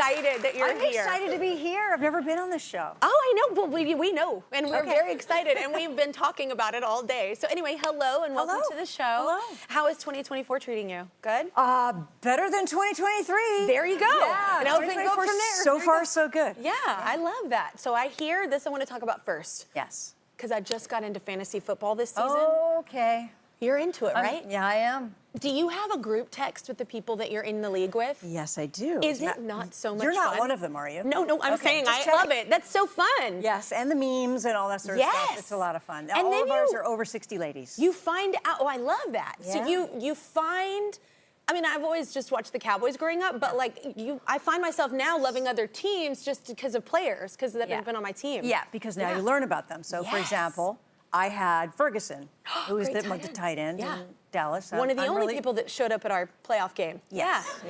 excited that you're here. I'm excited to be here. I've never been on this show. Oh, I know. Well, we know, and we're very excited, and we've been talking about it all day. So anyway, hello and welcome to the show. Hello. How is 2024 treating you? Good? Better than 2023. There you go. Yeah, and everything go from there. So far, so good. Yeah, I love that. So I hear this I want to talk about first. Yes. Because I just got into fantasy football this season. Okay. You're into it, right? Yeah, I am. Do you have a group text with the people that you're in the league with? Yes, I do. Is it not so much fun? You're not one of them, are you? No, I'm saying I love it. That's so fun. Yes, and the memes and all that sort of stuff. It's a lot of fun. And all of ours are over 60 ladies. You find out, oh, I love that. Yeah. So you find, I mean, I've always just watched the Cowboys growing up, but like I find myself now loving other teams just because of players, because they've been on my team. Yeah, because now you learn about them. So, for example, I had Ferguson, who was the tight end in Dallas. One of the only people that showed up at our playoff game. Yes.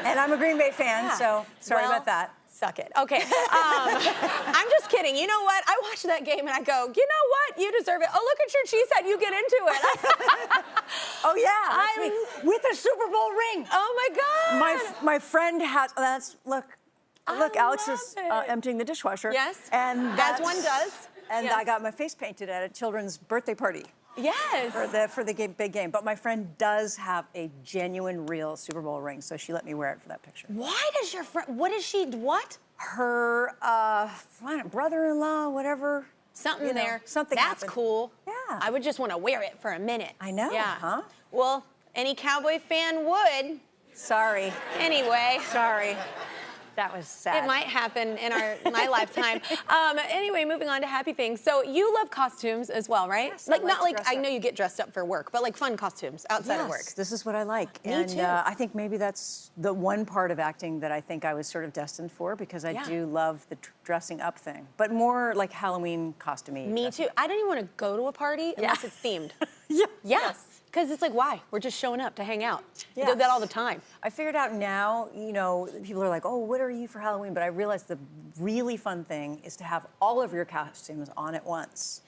And I'm a Green Bay fan, so sorry about that. Suck it. Okay. I'm just kidding. You know what? I watched that game and I go, you know what? You deserve it. Oh, look at your cheesehead. You get into it. Oh, yeah. That's me. With a Super Bowl ring. Oh, my God. My friend has, look, Alex is emptying the dishwasher. Yes. And as one does. And I got my face painted at a children's birthday party. Yes. For the big game. But my friend does have a genuine, real Super Bowl ring, so she let me wear it for that picture. Why does your friend, what is she, what? Her brother-in-law, whatever. Something there. Something That's happened. cool. Yeah. I would just want to wear it for a minute. I know, Yeah. huh? Well, any Cowboy fan would. Sorry. Anyway. Sorry. That was sad. It might happen in my lifetime. Anyway, moving on to happy things. So you love costumes as well, right? Yes, like I not like like I know you get dressed up for work, but like fun costumes outside of work. This is what I like. Me and too. I think maybe that's the one part of acting that I think I was sort of destined for, because I do love the dressing up thing, but more like Halloween costumey. Me too. I don't even want to go to a party unless it's themed. Yes. Because it's like, why? We're just showing up to hang out. Yeah. We do that all the time. I figured out now, people are like, oh, what are you for Halloween? But I realized the really fun thing is to have all of your costumes on at once.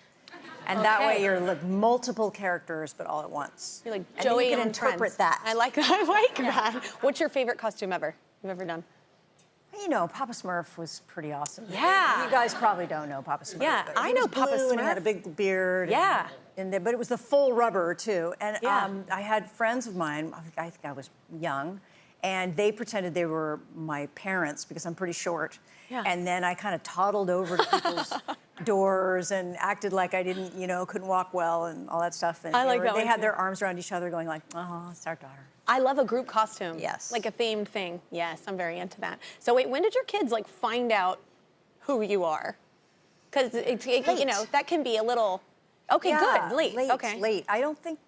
And that way you're like multiple characters, but all at once. You're like and Joey you can and interpret Friends. that. I like that. I like that. What's your favorite costume ever you've ever done? Papa Smurf was pretty awesome. Yeah. You guys probably don't know Papa Smurf. Yeah, but I he know was Papa blue Smurf. And he had a big beard. Yeah. But it was the full rubber, too. And I had friends of mine, I think I was young, and they pretended they were my parents because I'm pretty short. Yeah. And then I kind of toddled over to people's doors and acted like I didn't, couldn't walk well and all that stuff. And I like that they one, had too. their arms around each other going like, oh, it's our daughter. I love a group costume. Yes. Like a themed thing. Yes, I'm very into that. So wait, when did your kids like find out who you are? Because that can be a little. Okay, good. Late. Okay. Late. I don't think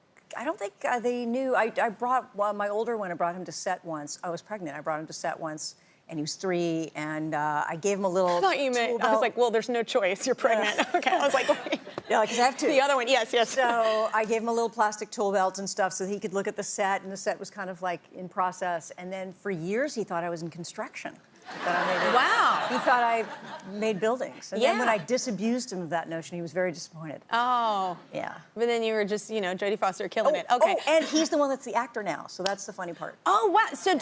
they knew. I brought my older one. I brought him to set once. I was pregnant. I brought him to set once, and he was 3. And I gave him a little. I thought you meant. I was like, well, there's no choice. You're pregnant. Okay. I was like, wait. Yeah, because I have to. The other one, yes. So I gave him a little plastic tool belt and stuff so he could look at the set, and the set was kind of like in process. And then for years he thought I was in construction. Wow. He thought I made buildings. And then when I disabused him of that notion, he was very disappointed. Oh. Yeah. But then you were just, Jodie Foster killing it. Okay. Oh, and he's the one that's the actor now, so that's the funny part. Oh, wow. So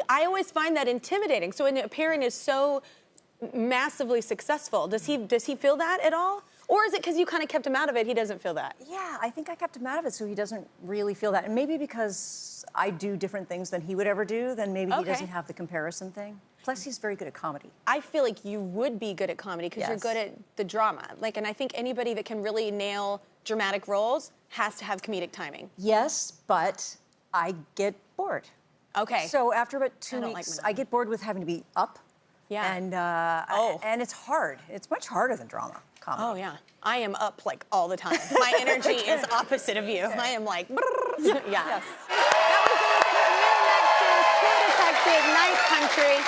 I always find that intimidating. So when a parent is so massively successful, does he feel that at all? Or is it because you kind of kept him out of it, he doesn't feel that? Yeah, I think I kept him out of it so he doesn't really feel that. And maybe because I do different things than he would ever do, then maybe he doesn't have the comparison thing. Plus, he's very good at comedy. I feel like you would be good at comedy because you're good at the drama. And I think anybody that can really nail dramatic roles has to have comedic timing. Yes, but I get bored. Okay. So after about 2 weeks, I get bored with having to be up. Yeah. And it's hard. It's much harder than drama. Comedy. Oh, yeah. I am up, like, all the time. My energy is opposite of you. I am like, yeah. Yes. That was a look at the new Nexus True Detective Night Country.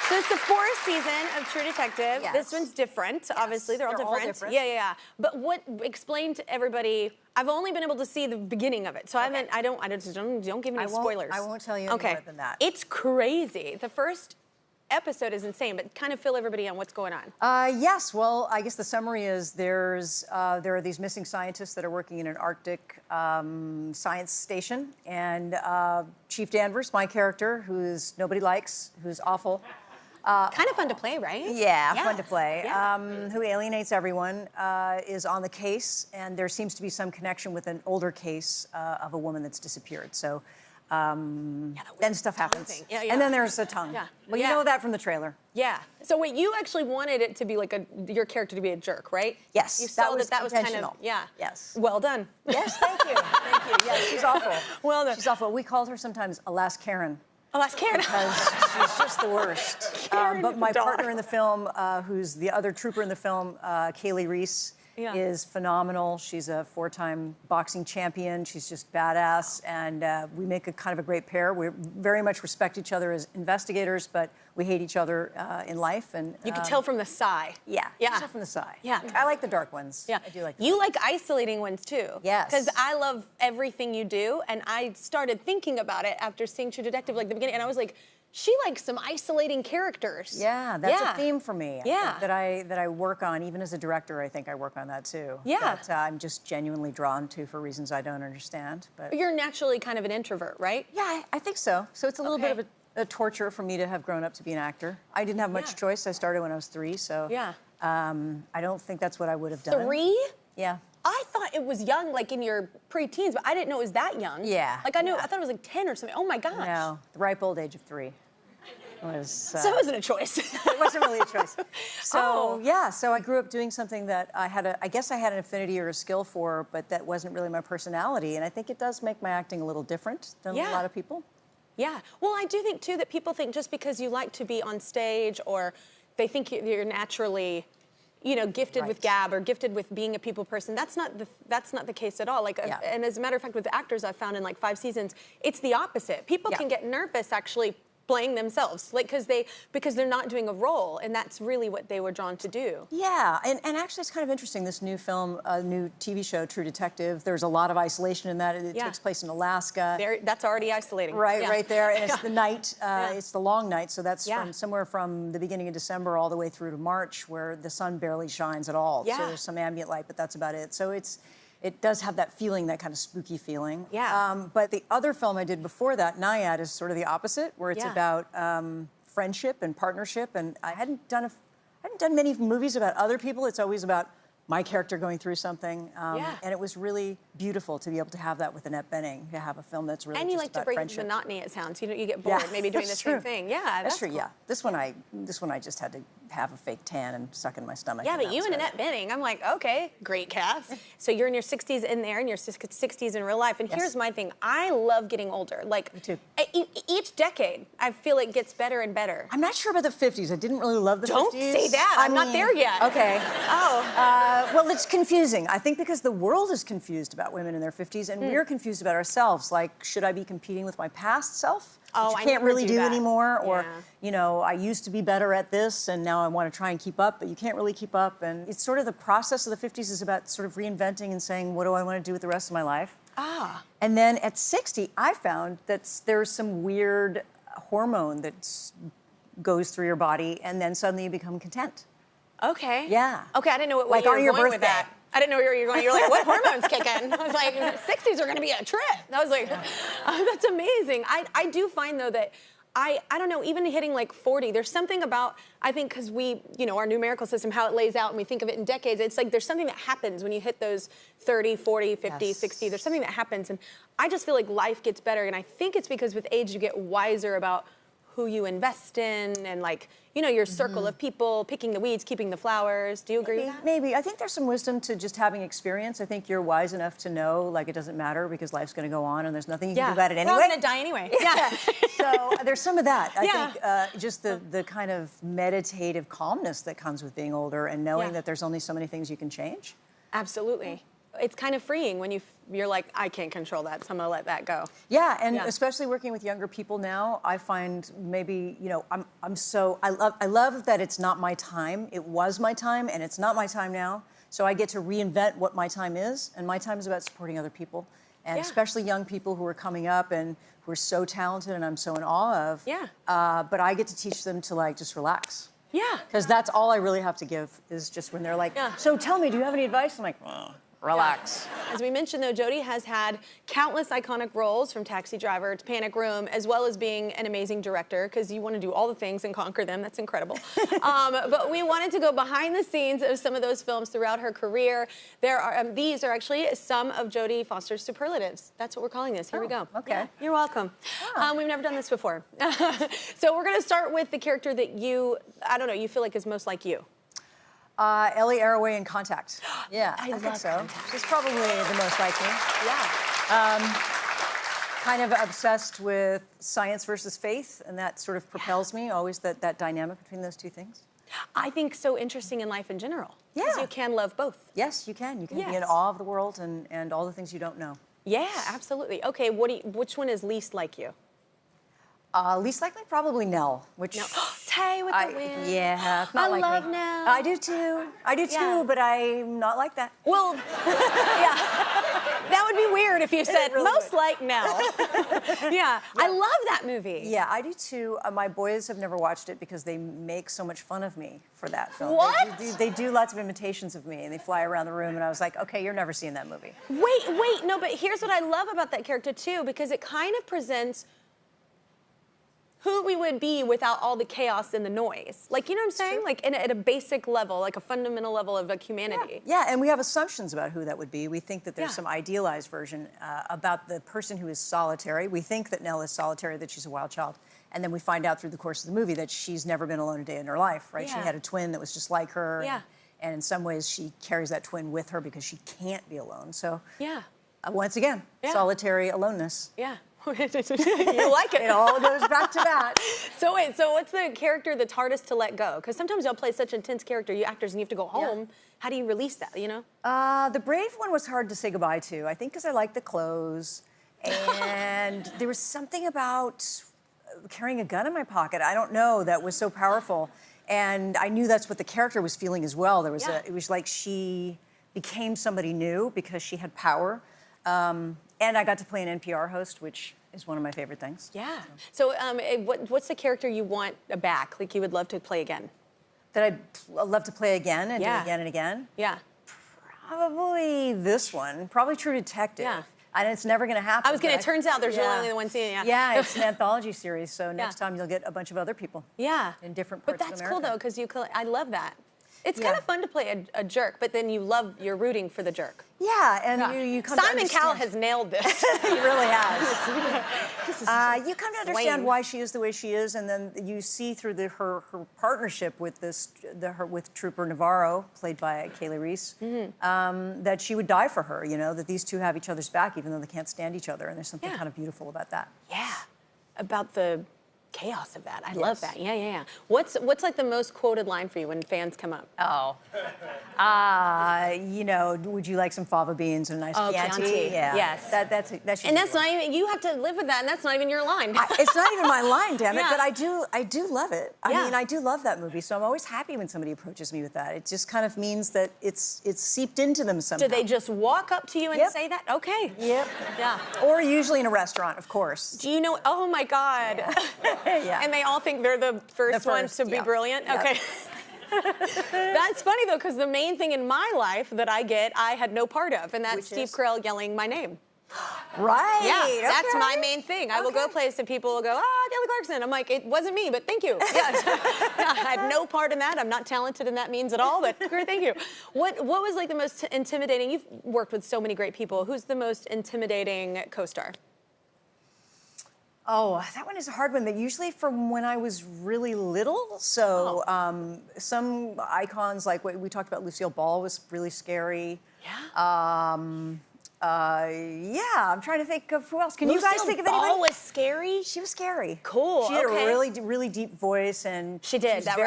So it's the 4th season of True Detective. Yes. This one's different, obviously. They're all different. Yeah. But explain to everybody, I've only been able to see the beginning of it. So don't give me any spoilers. I won't tell you any more than that. It's crazy. The first episode is insane, but kind of fill everybody in what's going on. Yes, well, I guess the summary is there are these missing scientists that are working in an Arctic science station, and Chief Danvers, my character, who's nobody likes, who's awful. Kind of fun to play, right? Yeah, fun to play. Yeah. Who alienates everyone, is on the case, and there seems to be some connection with an older case of a woman that's disappeared. So then stuff happens. Yeah, yeah. And then there's a tongue. Yeah. Well, you know that from the trailer. Yeah. So wait, you actually wanted it to be like your character to be a jerk, right? Yes. You saw that was kind of, intentional. yeah. Yes. Well done. Yes, thank you. Thank you. Yeah, she's awful. Well done. She's awful. We called her sometimes Alas Karen. Alas Karen. Because she's just the worst. But my partner in the film, who's the other trooper in the film, Kaylee Reese, is phenomenal. She's a 4-time boxing champion. She's just badass, and we make a kind of a great pair. We very much respect each other as investigators, but we hate each other in life. And you can tell from the sigh. Yeah, yeah. You can tell from the sigh. Yeah, I like the dark ones. Yeah, I do like. You like isolating ones too. Yes. Because I love everything you do, and I started thinking about it after seeing True Detective, like the beginning, and I was like, she likes some isolating characters. Yeah, that's a theme for me. Yeah. That I work on, even as a director. I think I work on that too. Yeah. That I'm just genuinely drawn to for reasons I don't understand. But you're naturally kind of an introvert, right? Yeah, I think so. So it's a little bit of a torture for me to have grown up to be an actor. I didn't have much choice. I started when I was 3, so I don't think that's what I would have done. 3? Yeah. I thought it was young, like in your pre-teens, but I didn't know it was that young. Yeah. Like I thought it was like 10 or something. Oh my gosh. No, the ripe old age of 3. Was, so it wasn't a choice. It wasn't really a choice. So yeah, so I grew up doing something that I guess I had an affinity or a skill for, but that wasn't really my personality. And I think it does make my acting a little different than a lot of people. Yeah. Well, I do think too that people think just because you like to be on stage, or they think you're naturally, gifted with gab or gifted with being a people person. That's not the case at all. Like, and as a matter of fact, with the actors I've found in like 5 seasons, it's the opposite. People can get nervous actually playing themselves, like because they're not doing a role, and that's really what they were drawn to do. Yeah, and actually it's kind of interesting, this new film, new TV show, True Detective, there's a lot of isolation in that. It takes place in Alaska. That's already isolating. Right there, and it's the night, it's the long night, so that's from somewhere from the beginning of December all the way through to March, where the sun barely shines at all. So there's some ambient light, but that's about it. So it does have that feeling, that kind of spooky feeling. Yeah. But the other film I did before that, Naiad, is sort of the opposite, where it's about friendship and partnership. And I hadn't done many movies about other people. It's always about my character going through something. And it was really beautiful to be able to have that with Annette Bening, to have a film that's really and you just like to about break friendship. the monotony, it sounds. You get bored maybe doing the same thing. Yeah, that's true. Cool. Yeah, this one I just had to have a fake tan and suck in my stomach. Yeah, but you and Annette Bening, I'm like, okay, great cast. So you're in your 60s in there, and your 60s in real life. And here's my thing: I love getting older. Like, me too. Each decade, I feel it gets better and better. I'm not sure about the 50s. I didn't really love the 50s. Don't say that. I'm not there yet. Okay. Oh. Well, it's confusing. I think because the world is confused about women in their 50s, and we're confused about ourselves. Like, should I be competing with my past self? Oh, which you can't really do that anymore, or I used to be better at this, and now I want to try and keep up, but you can't really keep up. And it's sort of the process of the 50s is about sort of reinventing and saying, what do I want to do with the rest of my life? And then at 60, I found that there's some weird hormone that goes through your body, and then suddenly you become content. Okay. Yeah. Okay, I didn't know what like you were on your going birthday. with that. I didn't know where you were going. You're like, what hormones kick in? I was like, 60s are going to be a trip. I was like, that's amazing. I do find, though, that I don't know, even hitting like 40, there's something about, I think, because we, our numerical system, how it lays out, and we think of it in decades, it's like there's something that happens when you hit those 30, 40, 50, 60. There's something that happens, and I just feel like life gets better, and I think it's because with age you get wiser about who you invest in, and like, your circle of people, picking the weeds, keeping the flowers. Do you agree with that? Maybe. I think there's some wisdom to just having experience. I think you're wise enough to know, like, it doesn't matter because life's going to go on and there's nothing you can do about it anyway. We're all going to die anyway. Yeah. So there's some of that. I think just the kind of meditative calmness that comes with being older and knowing that there's only so many things you can change. Absolutely. It's kind of freeing when you're like, I can't control that, so I'm gonna let that go. Yeah, and especially working with younger people now, I find maybe, I love that it's not my time. It was my time, and it's not my time now. So I get to reinvent what my time is, and my time is about supporting other people, and especially young people who are coming up and who are so talented and I'm so in awe of. Yeah. But I get to teach them to like just relax. Yeah. Because that's all I really have to give is just when they're like, so tell me, do you have any advice? I'm like, relax. As we mentioned, though, Jodie has had countless iconic roles, from Taxi Driver to Panic Room, as well as being an amazing director, because you want to do all the things and conquer them. That's incredible. But we wanted to go behind the scenes of some of those films throughout her career. These are actually some of Jodie Foster's superlatives. That's what we're calling this. Here we go. Okay. Yeah, you're welcome. We've never done this before. So we're going to start with the character that you, I don't know, you feel like is most like you. Ellie Arroway in Contact. Yeah, I think so. Contact. She's probably the most like me. Yeah. Kind of obsessed with science versus faith, and that sort of propels me, always that dynamic between those two things. I think so interesting in life in general. Yeah. Because you can love both. Yes, you can. You can be in Yes. awe of the world and all the things you don't know. Yeah, absolutely. Okay, which one is least like you? Least likely, probably Nell, which... No. Tay with the wind. Yeah, not I like love me. Nell. I do too. I do too, Yeah. but I'm not like that. Well, yeah. That would be weird if you said, really most would. like Nell. Yeah, I love that movie. Yeah, I do too. My boys have never watched it because they make so much fun of me for that film. What? They do lots of imitations of me, and they fly around the room, and I was like, okay, you're never seeing that movie. Wait, no, but here's what I love about that character too, because it kind of presents who we would be without all the chaos and the noise. Like, you know what I'm saying? Like, at a basic level, like a fundamental level of like humanity. Yeah, and we have assumptions about who that would be. We think that there's Yeah. some idealized version about the person who is solitary. We think that Nell is solitary, that she's a wild child. And then we find out through the course of the movie that she's never been alone a day in her life, right? Yeah. She had a twin that was just like her. Yeah. And in some ways, she carries that twin with her because she can't be alone. So, Yeah. Once again, Yeah. solitary aloneness. Yeah. You like it. It all goes back to that. So wait, so what's the character that's hardest to let go? Because sometimes you'll play such intense character, you actors, and you have to go home. How do you release that, you know? The brave one was hard to say goodbye to. I think because I liked the clothes. And there was something about carrying a gun in my pocket, I don't know, that was so powerful. And I knew that's what the character was feeling as well. There was it was like she became somebody new because she had power. And I got to play an NPR host, which is one of my favorite things. Yeah. So what's the character you want back, like you would love to play again? That I'd love to play again and do again and again? Yeah. Probably this one. Probably True Detective. Yeah. And it's never going to happen. It turns out there's really only the one scene, Yeah, it's an anthology series, so next time you'll get a bunch of other people. Yeah. In different But parts of that's America. cool, though, because I love that. It's kind of fun to play a jerk, but then you're rooting for the jerk. Yeah, and you come Simon to Cowell understand. has nailed this. He really has. You come to understand Lame. why she is the way she is, and then you see through her partnership with with Trooper Navarro, played by Kaylee Reese, that she would die for her. You know, that these two have each other's back, even though they can't stand each other, and there's something kind of beautiful about that. Yeah. About the chaos of that. I love that. Yeah. What's like the most quoted line for you when fans come up? Oh. You know, would you like some fava beans and a nice Chianti? Yeah. Yes. That should And be that's one. not even, you have to live with that, and that's not even your line. It's not even my line, damn it, Yeah. but I do love it. I Yeah. mean, I do love that movie, so I'm always happy when somebody approaches me with that. It just kind of means that it's seeped into them somehow. Do they just walk up to you and say that? Okay. Yep. Yeah. Or usually in a restaurant, of course. Do you know, oh my God. Yeah. And they all think they're the first ones to be brilliant? Yep. Okay. That's funny, though, because the main thing in my life that I had no part of, and that's Which Steve is? Carell yelling my name. Right. Yeah, that's okay. my main thing. I will go places and people will go, Kelly Clarkson. I'm like, it wasn't me, but thank you. Yeah. Yeah, I had no part in that. I'm not talented in that means at all, but thank you. What was like the most intimidating? You've worked with so many great people. Who's the most intimidating co-star? Oh, that one is a hard one. But usually from when I was really little. So some icons, like what we talked about, Lucille Ball was really scary. Yeah. Yeah, I'm trying to think of who else. Can you guys think of anybody? Ball was scary? She was scary. Cool, She had okay. a really deep voice, and She did, She was that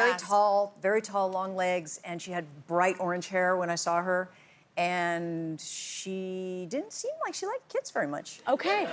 very tall, long legs, and she had bright orange hair when I saw her, and she didn't seem like she liked kids very much. Okay.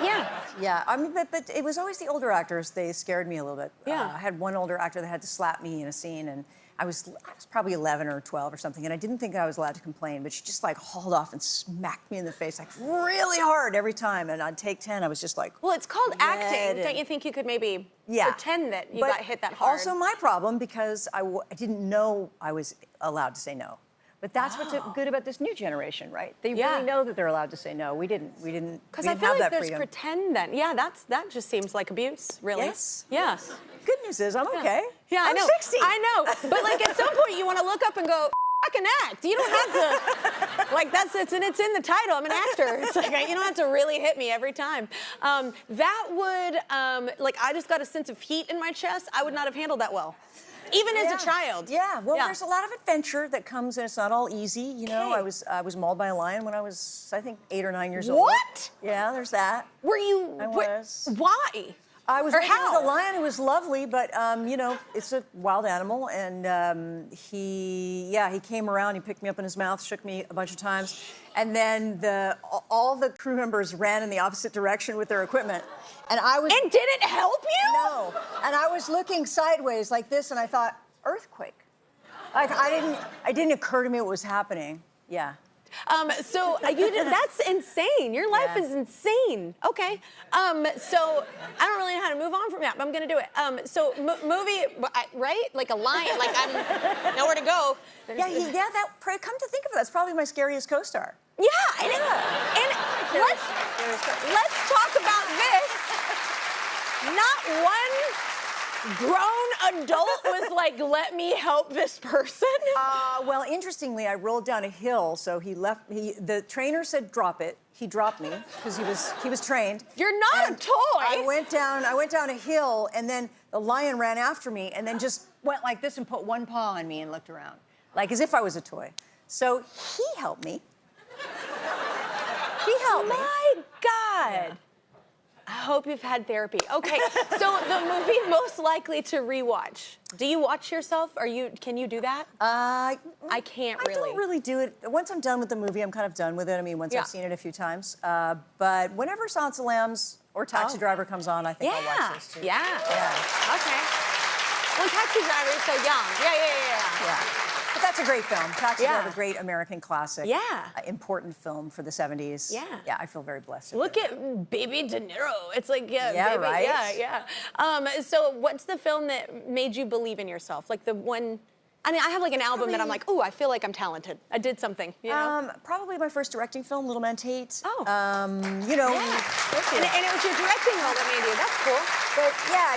Yeah. Yeah, I mean, but it was always the older actors. They scared me a little bit. Yeah. I had one older actor that had to slap me in a scene, and I was probably 11 or 12 or something, and I didn't think I was allowed to complain, but she just like hauled off and smacked me in the face like really hard every time. And on take 10, I was just like, well, it's called acting. Don't you think you could maybe pretend that you got hit that hard? Also my problem, because I didn't know I was allowed to say no. But that's what's good about this new generation, right? They really know that they're allowed to say no. We didn't. Because I feel like there's pretend then. Yeah, that just seems like abuse, really. Yes. Yeah. Good news is I'm okay. Yeah, I'm I know. 60. I know. But like at some point you want to look up and go, fucking act. You don't have to, like it's in the title. I'm an actor. It's like, you don't have to really hit me every time. That would, like I just got a sense of heat in my chest. I would not have handled that well. Even as a child. Yeah, well, there's a lot of adventure that comes, and it's not all easy. You know, I was mauled by a lion when I was, I think, 8 or 9 years old. What? Yeah, there's that. Were you? I was. Why? I was with a lion who was lovely, but you know, it's a wild animal, and he came around, he picked me up in his mouth, shook me a bunch of times, and then all the crew members ran in the opposite direction with their equipment. And I was. And did it help you? No. And I was looking sideways like this, and I thought, earthquake. Like it didn't occur to me what was happening. Yeah. So that's insane. Your life is insane. Okay. So I don't really know how to move on from that, but I'm gonna do it. So movie, right? Like a lion. Like I'm nowhere to go. Yeah. Come to think of it, that's probably my scariest co-star. Yeah. And let's talk about this. Not one grown adult was like, let me help this person. Well, interestingly, I rolled down a hill, so the trainer said drop it. He dropped me because he was trained. You're not a toy. I went down a hill, and then the lion ran after me, and then just went like this and put one paw on me and looked around, like as if I was a toy. So he helped me. He helped me. My God. I hope you've had therapy. Okay, so the movie most likely to rewatch. Do you watch yourself? Can you do that? I can't really. I don't really do it. Once I'm done with the movie, I'm kind of done with it. I mean, once I've seen it a few times. But whenever Silence of the Lambs or Taxi Driver comes on, I think I'll watch those too. Yeah. Okay. Well, Taxi Driver is so young. Yeah. But that's a great film. Taxi Driver, a great American classic. Yeah. Important film for the 70s. Yeah. Yeah, I feel very blessed. Look at Baby De Niro. It's like, baby, right? Yeah. So what's the film that made you believe in yourself? Like the one, I mean, I have like an album that I'm like, ooh, I feel like I'm talented. I did something, you know? Probably my first directing film, Little Man Tate. Oh. You know. Yeah. And it was your directing role that made you. That's cool. But yeah,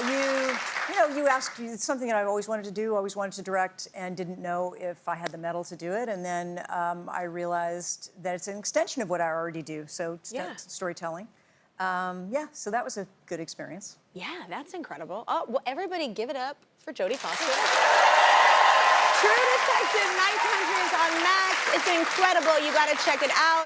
you asked, it's something that I've always wanted to do, always wanted to direct, and didn't know if I had the mettle to do it. And then I realized that it's an extension of what I already do, so storytelling. So that was a good experience. Yeah, that's incredible. Oh, well, everybody give it up for Jodie Foster. True Detective, 9 countries on Max. It's incredible. You got to check it out.